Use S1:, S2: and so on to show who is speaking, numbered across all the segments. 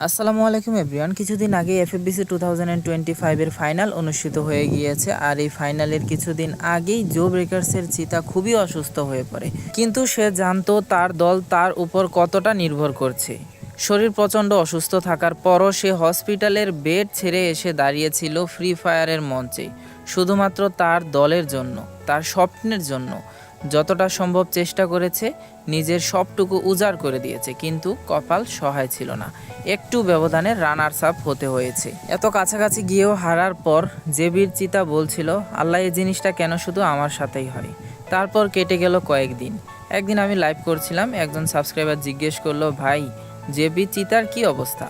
S1: আসসালামু আলাইকুম এভরিওয়ান। কিছুদিন আগে এফএফবিসি 2025 এর ফাইনাল অনুষ্ঠিত হয়ে গিয়েছে। আর এই ফাইনালের কিছুদিন আগেই জো ব্রেকার্সের চিতা খুবই অসুস্থ হয়ে পড়ে, কিন্তু সে জানতো তার দল তার উপর কতটা নির্ভর করছে। শরীর প্রচণ্ড অসুস্থ থাকার পরও সে হসপিটালের বেড ছেড়ে এসে দাঁড়িয়েছিল ফ্রি ফায়ারের মঞ্চে, শুধুমাত্র তার দলের জন্য, তার স্বপ্নের জন্য। যতটা সম্ভব চেষ্টা করেছে, নিজের সবটুকু উজাড় করে দিয়েছে, কিন্তু কপাল সহায় ছিল না। একটু ব্যবধানে রানার্স আপ হতে হয়েছে। এত কাছাকাছি গিয়েও হারার পর জেবির চিতা বলছিল, আল্লাহ এই জিনিসটা কেন শুধু আমার সাথেই হয়। তারপর কেটে গেল কয়েকদিন। একদিন আমি লাইভ করছিলাম, একজন সাবস্ক্রাইবার জিজ্ঞেস করলো, ভাই জেবি চিতার কি অবস্থা,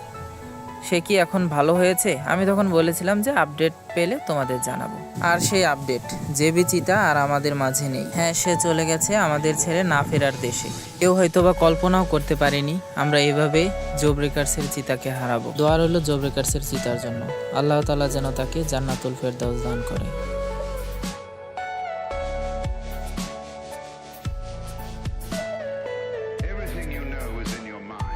S1: সে কি এখন ভালো হয়েছে? আমি তখন বলেছিলাম যে আপডেট পেলে তোমাদের জানাবো। আর সেই আপডেট, জেবি চিতা আর আমাদের মাঝে নেই। হ্যাঁ, সে চলে গেছে আমাদের ছেড়ে না ফেরার দেশে। কেউ হয়তোবা কল্পনাও করতে পারেনি আমরা এভাবে জো ব্রেকার্সের চিতাকে হারাবো। দোয়া রইল জো ব্রেকার্সের চিতার জন্য, আল্লাহ তাআলা যেন তাকে জান্নাতুল ফেরদাউস দান করে।
S2: Everything you know is in your mind.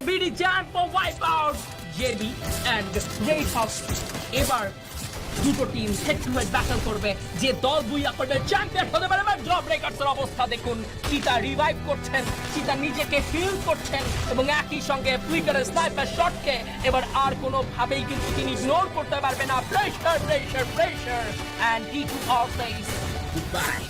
S3: BD jam for wipeout JB and Ray Fox এবার দুটো team head to head battle করবে। যে দল বুইয়া করবে চ্যাম্পিয়ন হতে পারে। এবার জো ব্রেকার্সের অবস্থা দেখুন, চিতা রিভাইভ করছেন, চিতা নিজেকে হিল করছেন এবং একই সঙ্গে ফ্লিকারের স্নাইপার শটকে এবার আর কোনোভাবেই কিন্তু তিনি ইগনোর করতে পারবে না। প্রেশার প্রেশার প্রেশার অ্যান্ড ডি টু আর ফেস গুড বাই।